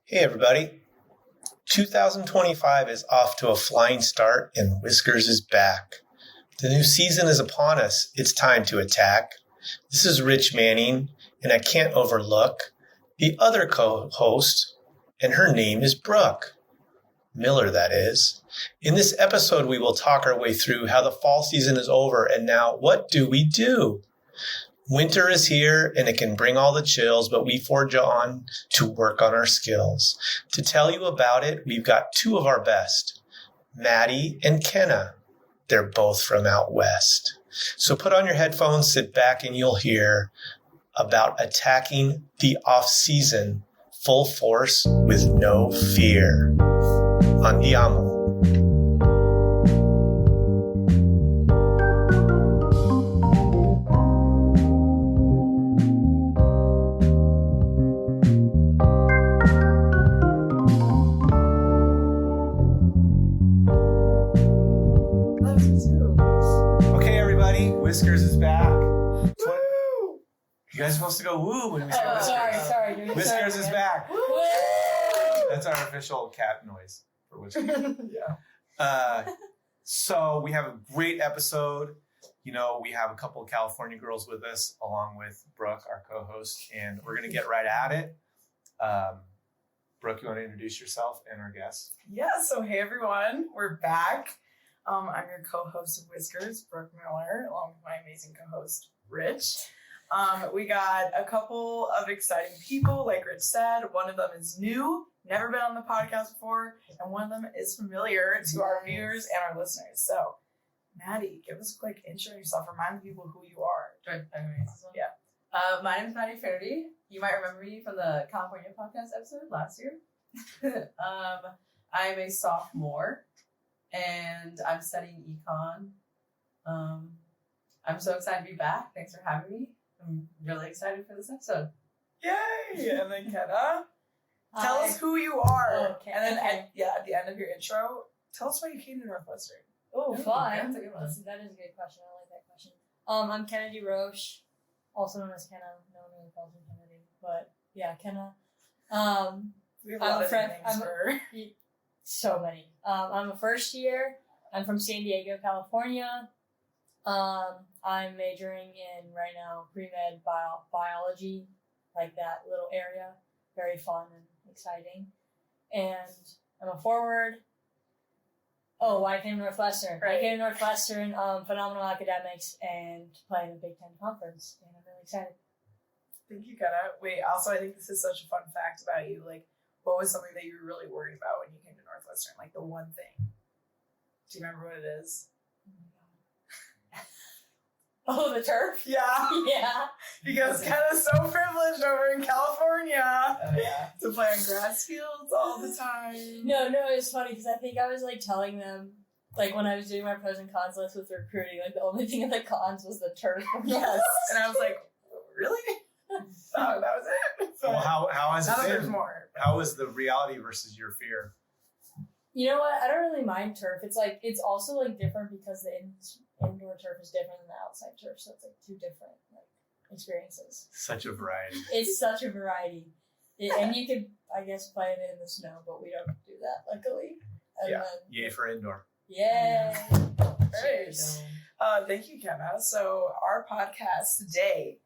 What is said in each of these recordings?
Hey everybody, 2025 is off to a flying start and Whiskers is back. The new season is upon us, it's time to attack. This is Rich Manning, and I can't overlook the other co-host, and her name is Brooke Miller, that is. In this episode, we will talk our way through how the fall season is over, and now what do we do? Winter is here and it can bring all the chills, but we forge on to work on our skills. To tell you about it, we've got two of our best, Maddie and Kenna. They're both from out west. So put on your headphones, sit back, and you'll hear about attacking the off-season full force with no fear. Andiamo. Whiskers is back. Woo! You guys are supposed to go woo when we say Whiskers. Sorry. Whiskers is back. Woo! That's our official cat noise for Whiskers. Yeah. So we have a great episode. You know, we have a couple of California girls with us, along with Brooke, our co-host, and we're going to get right at it. Brooke, you want to introduce yourself and our guests? Yeah, so hey everyone, we're back. I'm your co-host of Whiskers, Brooke Miller, along with my amazing co-host, Rich. We got a couple of exciting people, like Rich said. One of them is new, never been on the podcast before, and one of them is familiar to our viewers and our listeners. So, Maddie, give us a quick intro of yourself. Remind people who you are. Yeah. My name is Maddie Finnerty. You might remember me from the California podcast episode last year. I'm a sophomore. And I'm studying econ. I'm so excited to be back. Thanks for having me. I'm really excited for this episode. Yay! And then Kenna, tell us who you are. Okay. And then at the end of your intro, tell us why you came to Northwestern. Oh, fun. That's a good one. That is a good question. I like that question. I'm Kenna Roesch, also known as Kenna. No one really calls me Kennedy, but yeah, Kenna. We have a lot of names for... So many. I'm a first year. I'm from San Diego, California. I'm majoring in right now pre-med biology, like that little area. Very fun and exciting. And I'm a forward. Oh, I came to Northwestern. Right. I came to Northwestern, phenomenal academics, and playing a Big Ten conference. And I'm really excited. Thank you, Kenna. Wait, also, I think this is such a fun fact about you. Like, what was something that you were really worried about when you came to Northwestern? Like the one thing. Do you remember what it is? Oh, the turf? Yeah. Yeah. Because Kenna's so privileged over in California to play on grass fields all the time. No, it's funny because I think I was like telling them, like when I was doing my pros and cons list with recruiting, like the only thing in the cons was the turf. Yes. And I was like, really? That was it. Well, how has it been? There's more. How was the reality versus your fear? You know what? I don't really mind turf. It's also like different because the indoor turf is different than the outside turf, so it's like two different like experiences. Such a variety. It's such a variety, and you could, I guess, play it in the snow, but we don't do that, luckily. And then, yay for indoor. Yay! Great. Thank you, Kenna. So our podcast today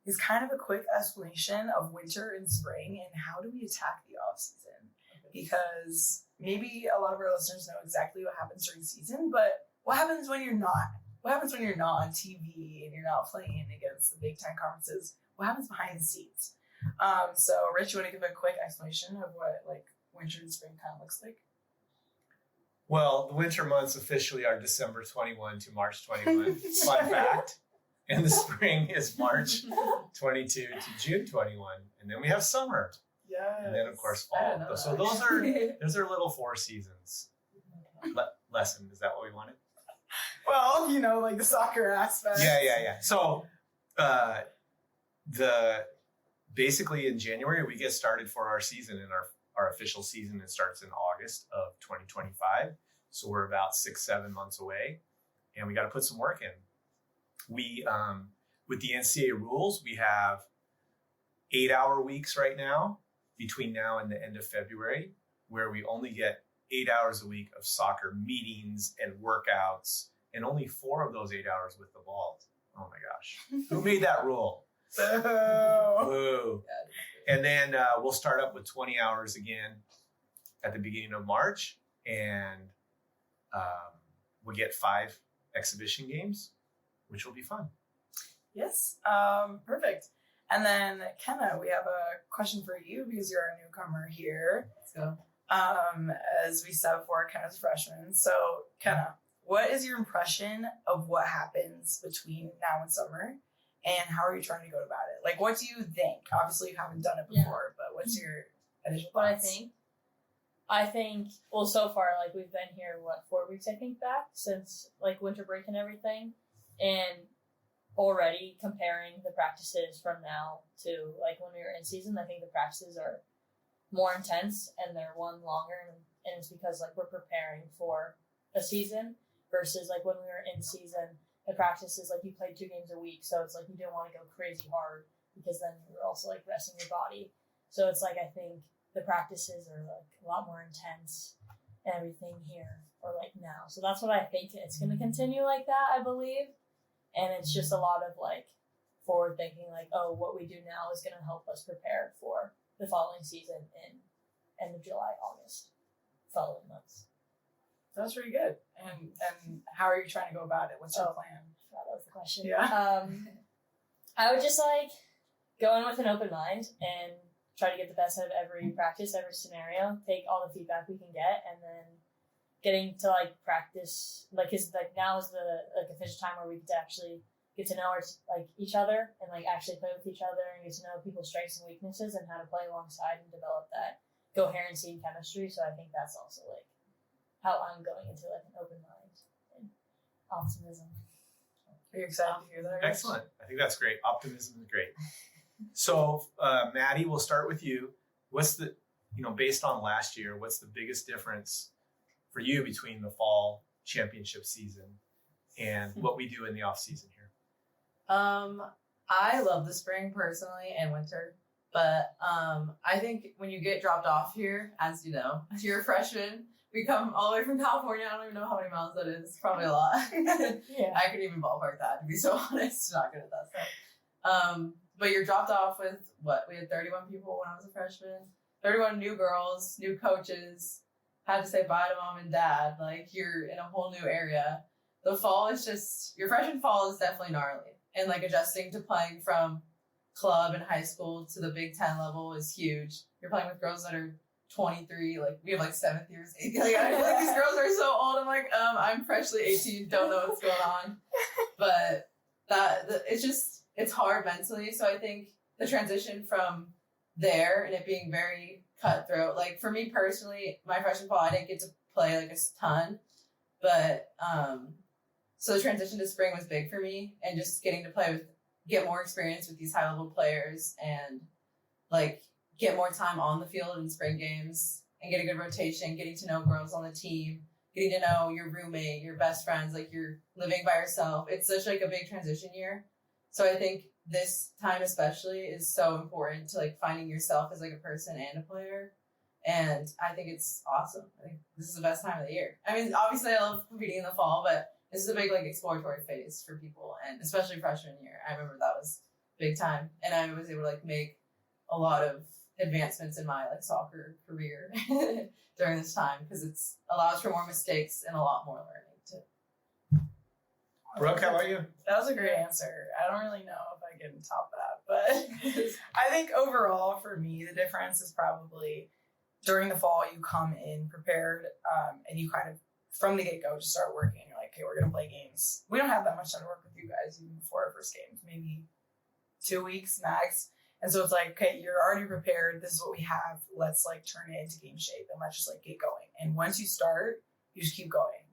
is kind of a quick explanation of winter and spring and how do we attack the off season. Because maybe a lot of our listeners know exactly what happens during season, but what happens when you're not? What happens when you're not on TV and you're not playing against the Big Ten conferences? What happens behind the scenes? So Rich, you want to give a quick explanation of what like winter and spring kind of looks like? Well, the winter months officially are December 21 to March 21. Fun fact. And the spring is March 22 to June 21. And then we have summer. Yeah. And then, of course, fall. So those are little four seasons. Lesson, is that what we wanted? Well, you know, like the soccer aspect. Yeah. So basically in January, we get started for our season, and our official season, it starts in August of 2025. So we're about 6-7 months away, and we got to put some work in. We, with the NCAA rules, we have 8-hour weeks right now. between now and the end of February, where we only get 8 hours a week of soccer meetings and workouts, and only 4 of those 8 hours with the ball. Oh my gosh. Who made that rule? Boo. And then we'll start up with 20 hours again at the beginning of March, and we'll get 5 exhibition games, which will be fun. Yes, perfect. And then, Kenna, we have a question for you because you're a newcomer here. Let's go. As we said before, Kenna's a freshman. So, Kenna, what is your impression of what happens between now and summer? And how are you trying to go about it? Like, what do you think? Obviously, you haven't done it before, but what's your initial thoughts? I think, well, so far, like, we've been here, 4 weeks, I think, back since, like, winter break and everything. And already comparing the practices from now to, like, when we were in season, I think the practices are more intense and they're longer. And it's because, like, we're preparing for a season versus, like, when we were in season, the practices, like, you played 2 games a week. So it's like you didn't want to go crazy hard because then you're also, like, resting your body. So it's like, I think the practices are, like, a lot more intense and everything here, or, like, now. So that's what I think. It's going to continue like that, I believe. And it's just a lot of, like, forward thinking, like, oh, what we do now is going to help us prepare for the following season in end of July, August, following months. That's pretty good. And how are you trying to go about it? What's your plan? That was the question. Yeah. I would just, like, go in with an open mind and try to get the best out of every practice, every scenario, take all the feedback we can get, and then getting to, like, practice, like, cause, like, now is the, like, official time where we get to actually get to know each other and, like, actually play with each other and get to know people's strengths and weaknesses and how to play alongside and develop that coherency and chemistry. So I think that's also, like, how I'm going into, like, an open mind and optimism. Are you excited to hear that? Excellent. I think that's great. Optimism is great. So, Maddie, we'll start with you. What's the, based on last year, what's the biggest difference for you between the fall championship season and what we do in the off season here? I love the spring personally and winter, but I think when you get dropped off here, as you know, you're a freshman, we come all the way from California. I don't even know how many miles that is. Probably a lot. Yeah. I could even ballpark that, to be so honest. Not good at that stuff. But you're dropped off with, we had 31 people when I was a freshman. 31 new girls, new coaches. Had to say bye to mom and dad. Like, you're in a whole new area. The fall is just, your freshman fall is definitely gnarly. And, like, adjusting to playing from club and high school to the Big Ten level is huge. You're playing with girls that are 23, like, we have, like, 7th years, 8th. Like, I feel like these girls are so old. I'm like, I'm freshly 18, don't know what's going on. But it's hard mentally. So I think the transition from there and it being very cutthroat, like, for me personally, my freshman fall, I didn't get to play, like, a ton. But, so the transition to spring was big for me, and just getting to get more experience with these high-level players and, like, get more time on the field in spring games and get a good rotation, getting to know girls on the team, getting to know your roommate, your best friends, like, you're living by yourself. It's such, like, a big transition year. So I think this time especially is so important to, like, finding yourself as, like, a person and a player. And I think it's awesome. I think this is the best time of the year. I mean, obviously I love competing in the fall, but this is a big, like, exploratory phase for people, and especially freshman year. I remember that was big time, and I was able to, like, make a lot of advancements in my, like, soccer career during this time because it allows for more mistakes and a lot more learning too. Brooke, how about you? That was a great answer. I don't really know if I can top that, but I think overall for me, the difference is probably during the fall, you come in prepared, and you kind of, from the get-go, just start working. You're like, okay, we're going to play games. We don't have that much time to work with you guys even before our first games, maybe 2 weeks max. And so it's like, okay, you're already prepared. This is what we have. Let's, like, turn it into game shape and let's just, like, get going. And once you start, you just keep going,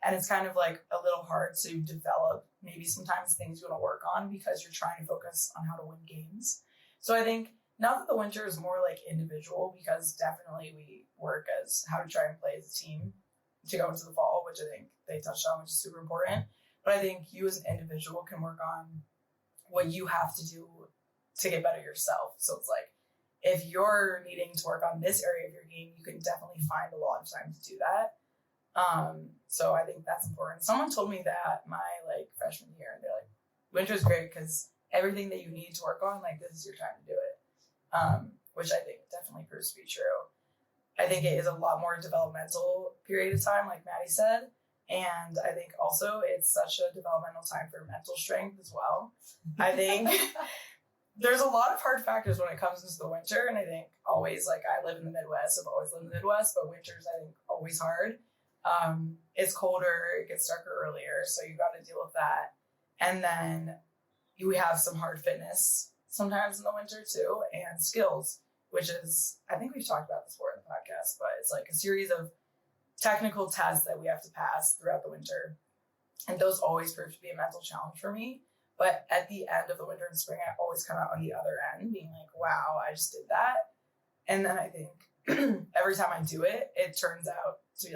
And it's kind of, like, a little hard to develop maybe sometimes things you want to work on because you're trying to focus on how to win games. So I think now that the winter is more, like, individual, because definitely we work as how to try and play as a team to go into the fall, which I think they touched on, which is super important. But I think you as an individual can work on what you have to do to get better yourself. So it's like, if you're needing to work on this area of your game, you can definitely find a lot of time to do that. So I think that's important. Someone told me that my like freshman year, and they're like, winter's great because everything that you need to work on, like this is your time to do it. Which I think definitely proves to be true. I think it is a lot more developmental period of time, like Maddie said. And I think also it's such a developmental time for mental strength as well. I think there's a lot of hard factors when it comes into the winter. And I think always, like I live in the Midwest, I've always lived in the Midwest, but winter's, I think, always hard. It's colder, it gets darker earlier, so you got to deal with that. And then we have some hard fitness sometimes in the winter too, and skills, which is, I think we've talked about this before in the podcast, but it's like a series of technical tests that we have to pass throughout the winter. And those always prove to be a mental challenge for me. But at the end of the winter and spring, I always come out on the other end being like, wow, I just did that. And then I think every time I do it, it turns out to be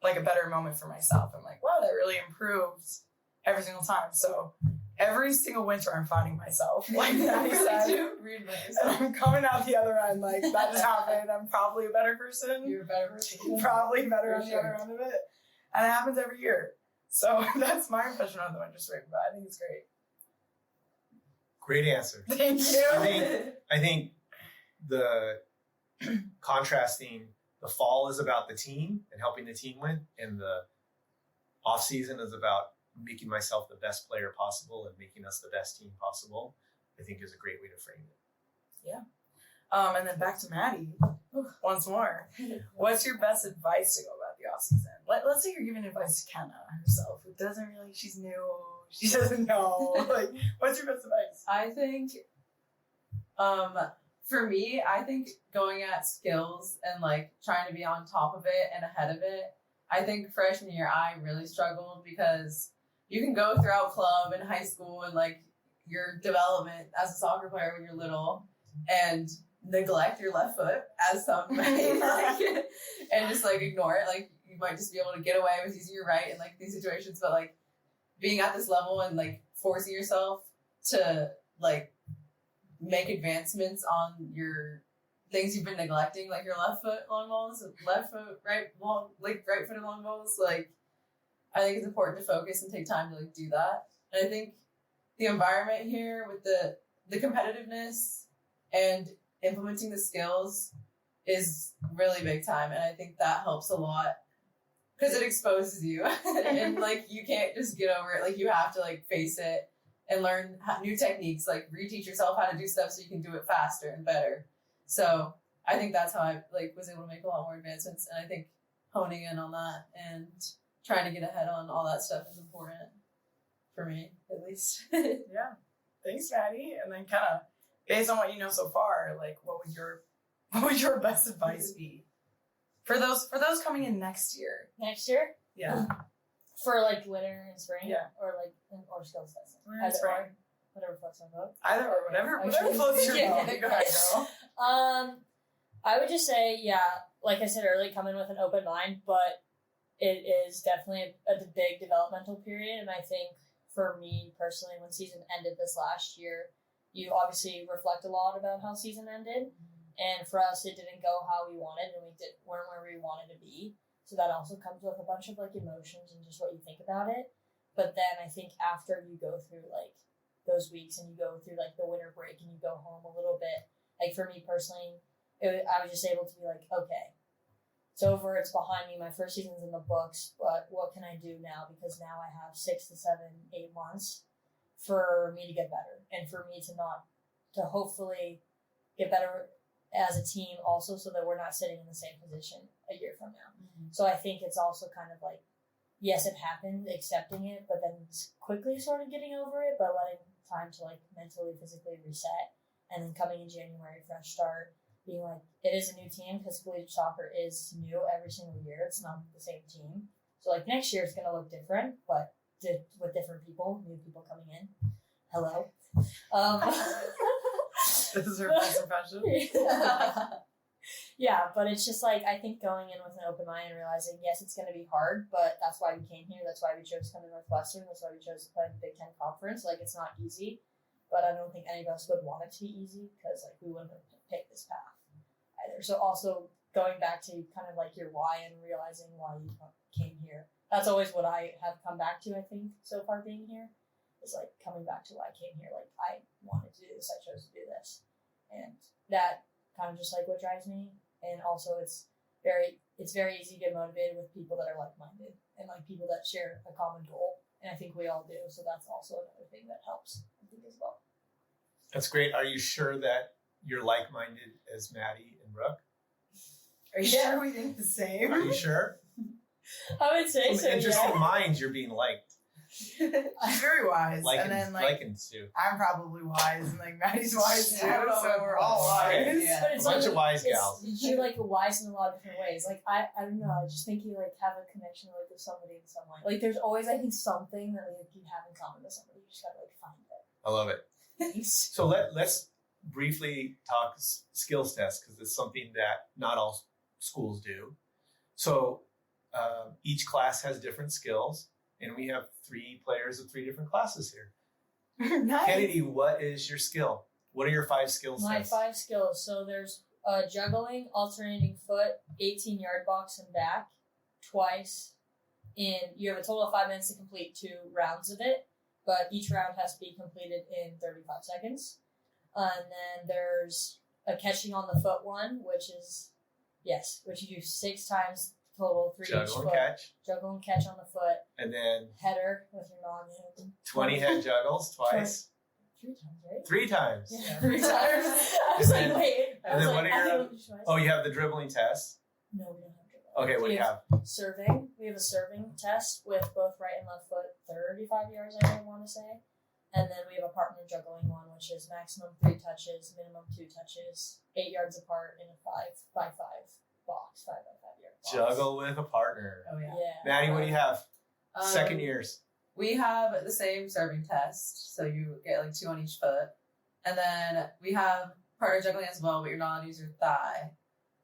like a better moment for myself. I'm like, wow, that really improves every single time. So every single winter I'm finding myself. Like Maddie said, and I'm coming out the other end like that just happened. I'm probably a better person. You're a better person. Probably better on the other end of it. And it happens every year. So that's my impression of the winter spring, but I think it's great. Great answer. Thank you. I think the contrasting, the fall is about the team and helping the team win, and the off season is about making myself the best player possible and making us the best team possible, I think is a great way to frame it. Yeah. And then back to Maddie once more. What's your best advice to go about the off season? Let's say you're giving advice to Kenna herself, who doesn't really, she's new, she doesn't know. Like, what's your best advice? I think, for me, I think going at skills and like trying to be on top of it and ahead of it, I think freshman year I really struggled because you can go throughout club and high school and like your development as a soccer player when you're little and neglect your left foot as some might, like, and just like ignore it. Like you might just be able to get away with using your right in like these situations, but like being at this level and like forcing yourself to like make advancements on your things you've been neglecting, like your left foot long balls, left foot, right footed long balls. Like, I think it's important to focus and take time to like do that. And I think the environment here with the competitiveness and implementing the skills is really big time. And I think that helps a lot because it exposes you and like, you can't just get over it. Like you have to like face it and learn new techniques, like reteach yourself how to do stuff so you can do it faster and better. So I think that's how I like was able to make a lot more advancements. And I think honing in on that and trying to get ahead on all that stuff is important for me, at least. Yeah. Thanks, Maddie. And then Kenna, based on what you know so far, like what would your best advice be for those coming in next year? Next year? Yeah. For like winter and spring? Yeah. Or like or skills testing. Winter and spring. Whatever floats my boat. Either or whatever floats your boat. Go ahead, girl. I would just say, yeah, like I said earlier, come in with an open mind, but it is definitely a big developmental period. And I think for me personally, when season ended this last year, you obviously reflect a lot about how season ended. And for us, it didn't go how we wanted, and we weren't where we wanted to be. So that also comes with a bunch of like emotions and just what you think about it. But then I think after you go through like those weeks and you go through like the winter break and you go home a little bit, like for me personally, I was just able to be like, okay, it's over, it's behind me, my first season's in the books, but what can I do now? Because now I have 6 to 7, 8 months for me to get better and for me to hopefully get better as a team also, so that we're not sitting in the same position a year from now. Mm-hmm. So I think it's also kind of like, yes, it happened, accepting it, but then quickly sort of getting over it, but letting time to like mentally, physically reset, and then coming in January, fresh start, being like, it is a new team because collegiate soccer is new every single year. It's not the same team. So like next year it's going to look different, but with different people, new people coming in. Hello. This is her best impression. Yeah, but it's just like, I think going in with an open mind and realizing, yes, it's going to be hard, but that's why we came here. That's why we chose to come to Northwestern. That's why we chose to play in the Big Ten Conference. Like, it's not easy, but I don't think any of us would want it to be easy because like we wouldn't have picked this path either. So also going back to kind of like your why and realizing why you came here. That's always what I have come back to, I think, so far being here. Is like coming back to why I came here. Like I wanted to do this, I chose to do this. And that kind of just like what drives me. And also it's very easy to get motivated with people that are like-minded and like people that share a common goal. And I think we all do. So that's also another thing that helps, I think, as well. That's great. Are you sure that you're like-minded as Maddie and Brooke? Are you sure we think the same? Are you sure? I would say so. In just your mind, you're being liked. She's very wise. And then Likens too. I'm probably wise, and like Maddie's wise too, so we're all Okay. wise. Yeah. But it's A bunch like, of wise gals. You're like wise in a lot of different ways. Like I don't know. I just think you like have a connection like with somebody in some way. Like there's always I think something that like you have in common with somebody. You just gotta like find it. I love it. So let's briefly talk skills test because it's something that not all schools do. So each class has different skills, and we have 3 players of 3 different classes here. Nice. Kennedy, what is your skill? What are your 5 skills? My tests? 5 skills. So there's juggling, alternating foot, 18-yard box and back, twice. And you have a total of 5 minutes to complete 2 rounds of it, but each round has to be completed in 35 seconds. And then there's a catching on the foot one, which you do 6 times total, 3 each Juggle foot. and catch. Juggle and catch on the foot. And then Header with your non-hand. 20 head juggles twice. 3 times, right? 3 times. Yeah, 3 times. I was And like, wait. I and was then like, what are I your- think it was twice. Oh, you have the dribbling test. No, we don't have dribbling. Okay, what do you have? Serving. We have a serving test with both right and left foot, 35 yards, I want to say. And then we have a partner juggling one, which is maximum 3 touches, minimum 2 touches, 8 yards apart in a 5x5 box, 5x5 yard box. Juggle with a partner. Oh yeah. Yeah. Maddie, what do you have? Um, Second years. We have the same serving test, so you get like 2 on each foot, and then we have partner juggling as well, but you're not allowed to use your thigh,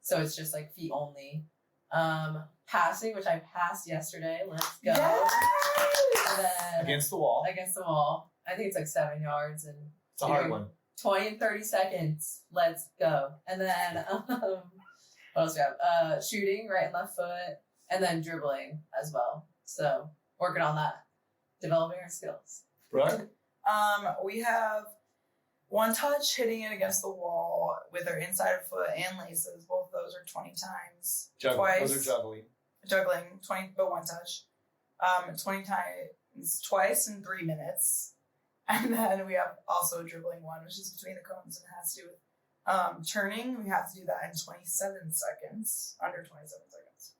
so it's just like feet only. Passing, which I passed yesterday. Let's go. Yes! And then Against the wall. against the wall. I think it's like 7 yards and It's a hard one. 20 and 30 seconds. Let's go. And then what else do we have? Shooting, right and left foot, and then dribbling as well. So working on that, developing our skills. Brooke? We have 1 touch, hitting it against the wall with our inside foot and laces. Both of those are 20 times. Juggling. Twice. Those are juggling. Juggling, 20, but 1 touch. 20 times twice in 3 minutes. And then we have also dribbling one, which is between the cones and has to do with turning. We have to do that in 27 seconds, under 27 seconds.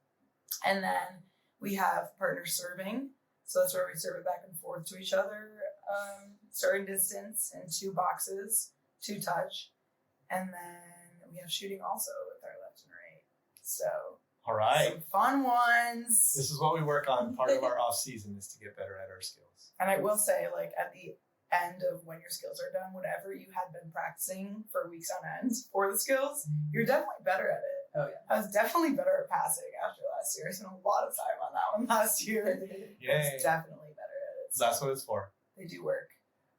And then we have partner serving. So that's where we serve it back and forth to each other, certain distance in 2 boxes, 2 touch. And then we have shooting also with our left and right. So All right. some fun ones. This is what we work on. Part of our off season is to get better at our skills. And I will say, like, at the end of when your skills are done, whatever you had been practicing for weeks on end for the skills, you're definitely better at it. Oh yeah. I was definitely better at passing after last year. I spent a lot of time on that one last year. Yay. I was definitely better at it. So that's what it's for. They do work.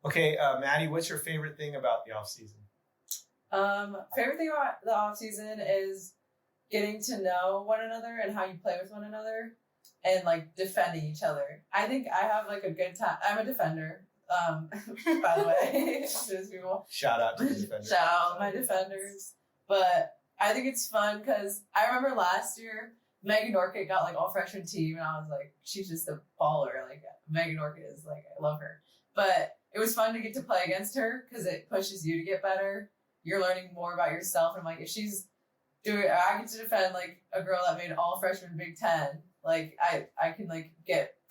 Okay, Maddie, what's your favorite thing about the off season? Favorite thing about the off season is getting to know one another and how you play with one another and like defending each other. I think I have like a good time. I'm a defender. By the way, to those people. Shout out to the defender. Shout out my defenders. But I think it's fun because I remember last year Megan Orchid got like all freshman team and I was like, she's just a baller. Like Megan Orchid is like, I love her. But it was fun to get to play against her because it pushes you to get better. You're learning more about yourself. And I'm like, if she's doing, I get to defend like a girl that made all freshman Big Ten. Like I can like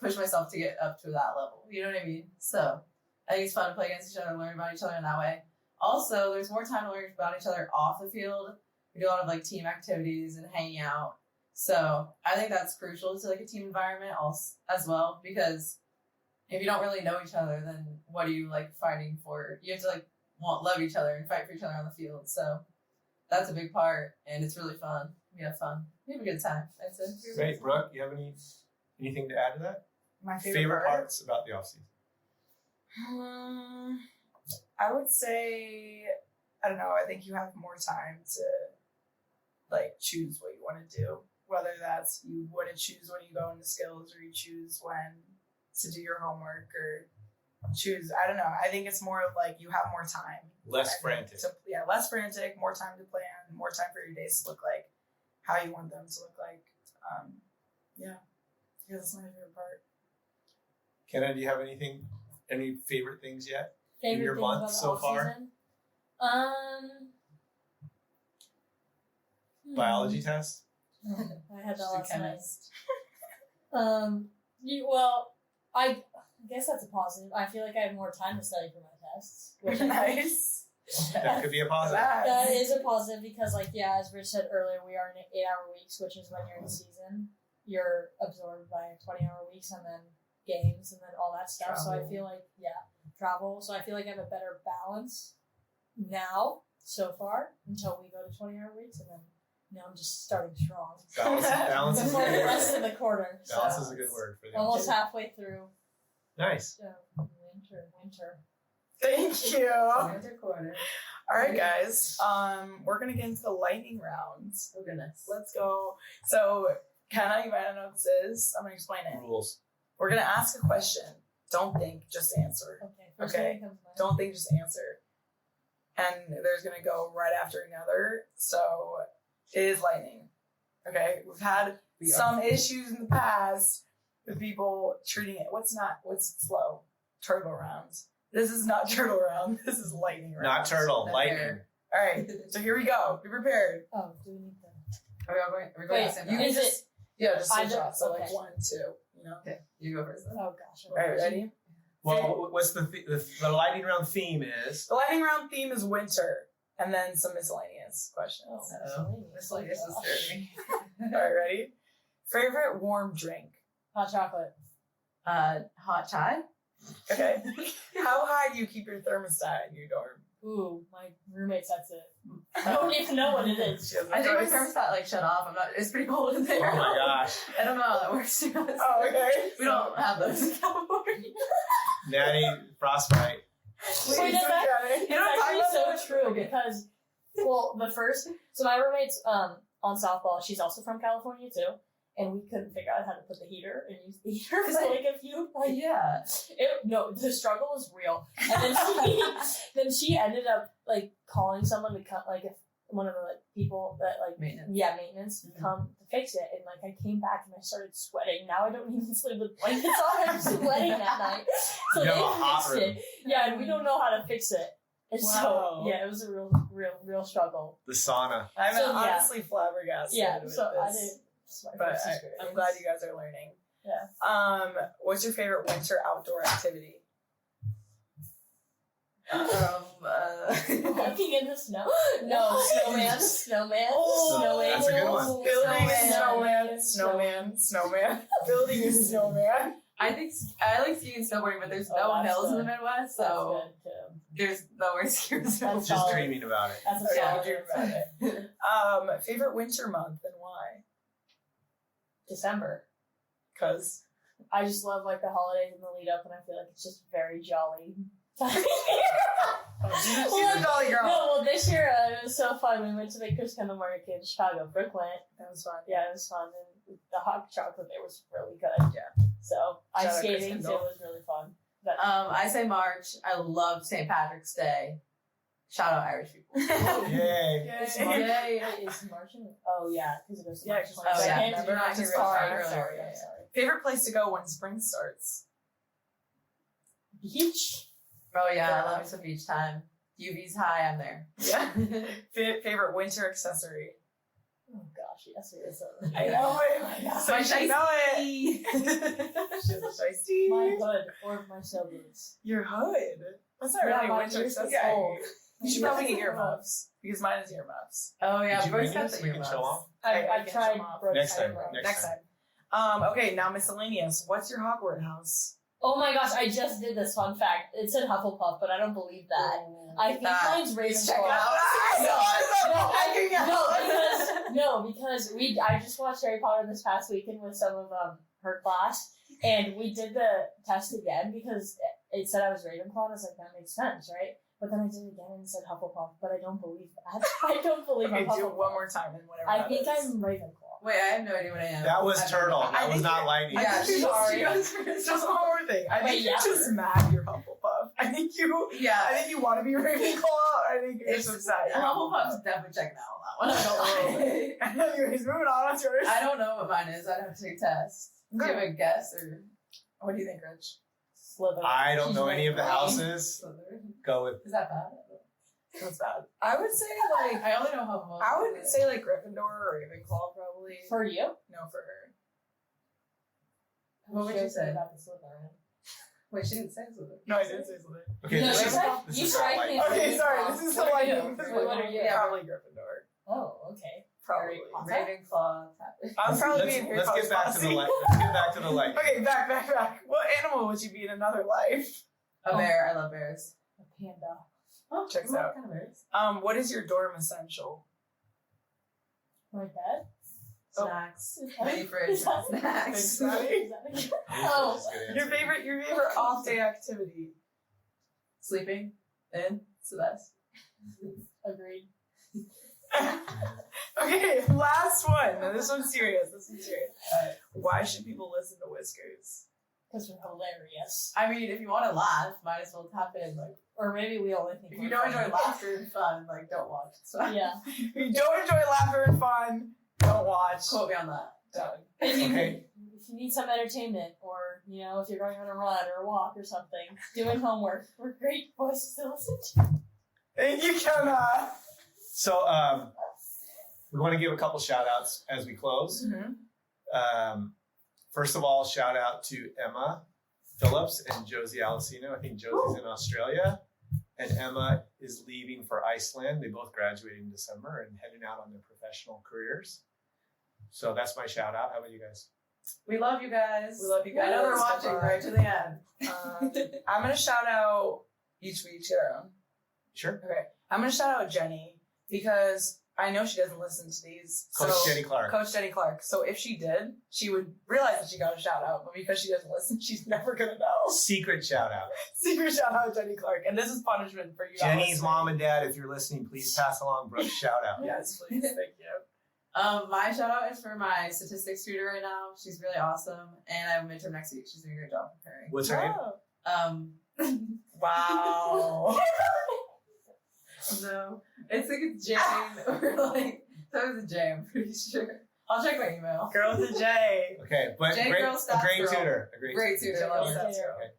push myself to get up to that level. You know what I mean? So I think it's fun to play against each other, learn about each other in that way. Also, there's more time to learn about each other off the field. We do a lot of like team activities and hanging out. So I think that's crucial to like a team environment also, as well, because if you don't really know each other, then what are you like fighting for? You have to like love each other and fight for each other on the field. So that's a big part, and it's really fun. We have fun. We have a good time. I'd say. Great. Brooke, you have anything to add to that? My favorite part? parts about the off season. I would say, I don't know, I think you have more time to like choose what you want to do. Whether that's you want to choose when you go into skills or you choose when to do your homework or choose, I don't know. I think it's more of like you have more time. Less frantic. Less frantic, more time to plan, more time for your days to look like how you want them to look like. Yeah, that's my favorite part. Kenna, do you have any favorite things yet? Favorite in your things month about the so far? off-season? Biology test? I had that She's a last night. chemist. I guess that's a positive. I feel like I have more time to study for my tests. Which Nice. That could be a positive. That is a positive because, like, yeah, as Rich said earlier, we are in 8-hour weeks, which is when you're in season. You're absorbed by 20-hour weeks and then games and then all that stuff. Travel. So I feel like, travel. So I feel like I have a better balance now so far until we go to 20-hour weeks, and then now I'm just starting strong. Balance is a For good the word. rest of the quarter. Balance So is a good word for the almost halfway through. Nice. Winter. Thank you. All Winter quarter. right, guys. We're gonna get into the lightning rounds. Oh goodness. Let's go. So, Kenna, you might not know what this is. I'm gonna explain it. Rules. We're gonna ask a question. Don't think, just answer. Okay. First Okay. thing that comes to mind. Don't think, just answer. And there's gonna go right after another. So it is lightning. Okay. We've had some issues in the past with people treating it. What's slow? Turtle round. This is not turtle round. This is lightning round. Not turtle, Not lightning. fair. All right. So here we go. Be prepared. Oh, do we need the... Are we going Wait, to say You that? can just just switch Either- off. So like okay. 1, 2. You know. Okay, you go first then. Oh, gosh. All right. Ready? Well, what's the lightning round theme is? The lightning round theme is winter, and then some miscellaneous questions. Oh, This one is disturbing. All right. Ready? Favorite warm drink. Hot chocolate. Hot chai. Okay. How high do you keep your thermostat in your dorm? Ooh, my roommate sets it. I don't even know what it is. She has a I think my choice. thermostat like shut off. It's pretty cold in there. Oh my gosh. I don't know how that works. To be honest. Oh, okay. We don't have those in California. Natty, frostbite. Wait, that's okay. It's actually so that? true Okay. because, well, so my roommate's on softball. She's also from California too, and we couldn't figure out how to put the heater and use the heater for like a few. Yeah. No, the struggle was real, and then she ended up like calling someone to come, like one of the like people that like maintenance to come to fix it, and like I came back and I started sweating. Now I don't even sleep with blankets on. I'm sweating at night. So You have a they hot fixed room. it. Yeah, and we don't know how to fix it. And Wow. so yeah, it was a real struggle. The sauna. I'm So, yeah. honestly flabbergasted Yeah, with so I this. didn't. It's my But first experience. I'm glad you guys are learning. Yeah. What's your favorite winter outdoor activity? Walking in the snow. No, snowman. Oh, snowing. that's a good one. Building Snowman. a snowman. Building a snowman. I like skiing and snowboarding, but there's no Oh, that's hills in the good. Midwest, That's so good too. there's nowhere to ski or That's snowboard. Just solid. dreaming about it. That's a Oh, yeah, solid dream answer. about it. Favorite winter month and why? December. Because I just love like the holidays and the lead up, and I feel like it's just very jolly. she's a jolly girl. No, well, this year it was so fun. We went to the Chris Kendall Market in Chicago. Brooke went. That was fun. Yeah, it was fun, and the hot chocolate there was really good. Yeah. So Shout ice out Chris skating too Kendall. was really fun. But I say March. I love St. Patrick's Day. Shout out Irish people. Yay. Is Yay. March, Yay. is March in, oh yeah, because it goes to Yeah, March 'cause- 22nd. oh, yeah. Remember, Not I'm to sorry. real I'm sorry. sorry. I'm sorry. Favorite place to go when spring starts? Beach. Oh yeah, I love me some beach time. UV's high, I'm there. Yeah. Favorite winter accessory? Oh gosh, yes, it is. I know it. my God. So I know it. She's a shiesty. My hood or my snow boots. Your hood. That's not Yeah, really my winter ears is accessory. cold. You should My probably ears get is cold. earmuffs because mine is earmuffs. Oh yeah, Did you Brooke's bring got this? the We can show earmuffs. off. I I've can tried show 'em off. Brooke's Next time. eyebrows. Next time. Okay, now miscellaneous. What's your Hogwarts house? Oh my gosh, I just did this fun fact. It said Hufflepuff, but I don't believe that. I think mine's Check it out. Ravenclaw. No, because I just watched Harry Potter this past weekend with some of her class, and we did the test again because it said I was Ravenclaw, and I was like, that makes sense, right? But then I did it again and said Hufflepuff, but I don't believe that. I don't believe Okay, I'm do Hufflepuff. it one more time and whatever. I that think is. I'm Ravenclaw. Wait, I have no idea what I am. That was I Turtle. don't know. That was not Lightning. Yeah, think sorry. Just one more thing. I think Wait, you're yeah. just mad you're Hufflepuff. I think you want to be Ravenclaw. I think you're just upset. Hufflepuff's definitely checking out on that one. I don't know. Anyways, moving on. What's yours? I don't know what mine is. I'd have to take a test. Do you have a guess or What do you think, Rich? Slytherin. I don't She's know any of the Ravenclaw. houses. Slytherin? Go with Is that bad? That's bad. I would say like I only know Hufflepuff. I would say like Gryffindor or Ravenclaw probably. For you? No, for her. What would you say? About the Slytherin. Wait, she didn't say Slytherin. No, I didn't say Slytherin. Okay, No, this you is said- this you is said not I Lightning. can't- Okay, sorry. This is the What are you? lightning. This is What lightning. are you? Yeah, probably Gryffindor. Oh, okay. Probably. Very Ravenclaw. I'm probably being Harry Let's get Potter's back to the posse. light. Let's get back to the light. Okay, back. What animal would you be in another life? A bear. I love bears. A panda. Oh, Checks what out. kind of bears? What is your dorm essential? My bed? Oh. Snacks. Is that- Mini fridge. is that- Snacks. Is that- Oh, That's a good Your answer. favorite off day activity? Sleeping in. It's the best. agreed. Okay, last one. Now this one's serious. Why should people listen to Whiskers? Because we're hilarious. I mean, if you want to laugh, might as well tap in. Like, Or maybe we only think if we're you don't funny. enjoy laughter and fun, like, don't watch. It's fine. Yeah. If you don't enjoy laughter and fun, don't watch. Quote me on that. Done. Okay. If you need some entertainment, or, you know, if you're going on a run or a walk or something, doing homework, we're great voices to listen to. Thank you, Kenna. So we want to give a couple shout outs as we close. First of all, shout out to Emma Phillips and Josie Alessino. I think Josie's in Australia and Emma is leaving for Iceland. They both graduated in December and heading out on their professional careers. So that's my shout out. How about you guys? We love you guys. We love you guys. I know they're watching right to the end. I'm going to shout out each week, Sharon. Sure. Okay. I'm going to shout out Jenny because I know she doesn't listen to these. Coach Jenny Clark. Coach Jenny Clark. So if she did, she would realize that she got a shout out, but because she doesn't listen, she's never going to know. Secret shout out. Secret shout out, Jenny Clark. And this is punishment for you. Jenny's mom and dad, if you're listening, please pass along Brooke's shout out. Yes, please. Thank you. My shout out is for my statistics tutor right now. She's really awesome. And I have a midterm next week. She's doing a great job preparing. What's her name? Wow. No. It's like a Jane or like, that was a J, I'm pretty sure. I'll check my email. Girl with a J. Okay, but J great, girl, a stats great girl. tutor. Great tutor. I love Great her. tutor. Okay.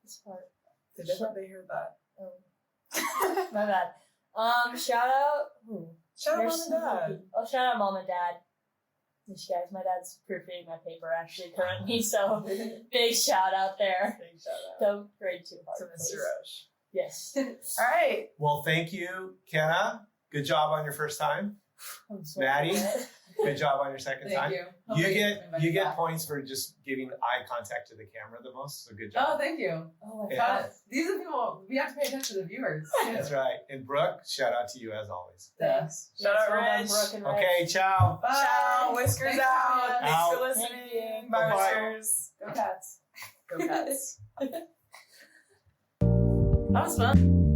This part. They heard that. Oh. My bad. Shout out. Shout out There's mom and dad. Oh, shout out mom and dad. Yes, guys, my dad's proofreading my paper actually currently, so big shout out there. Big shout out Don't grade too hard, to Mr. please. Roesch. Yes. All right. Well, thank you, Kenna. Good job on your first time. I'm so Maddie? glad. Good job on your second Thank time. you. You get points for just giving eye contact to the camera the most. So good job. Oh, thank you. Oh my Yeah. god. God, these are people, we have to pay attention to the viewers. That's right. And Brooke, shout out to you as always. Thanks. Shout out, Well done, Rich. Brooke and Rich. Okay, ciao. Bye. Ciao. Whiskers Thanks for out. having us. Thanks for Out. listening. Thank you. Bye, Bye-bye. Whiskers. Go Cats. Go Cats. That was fun.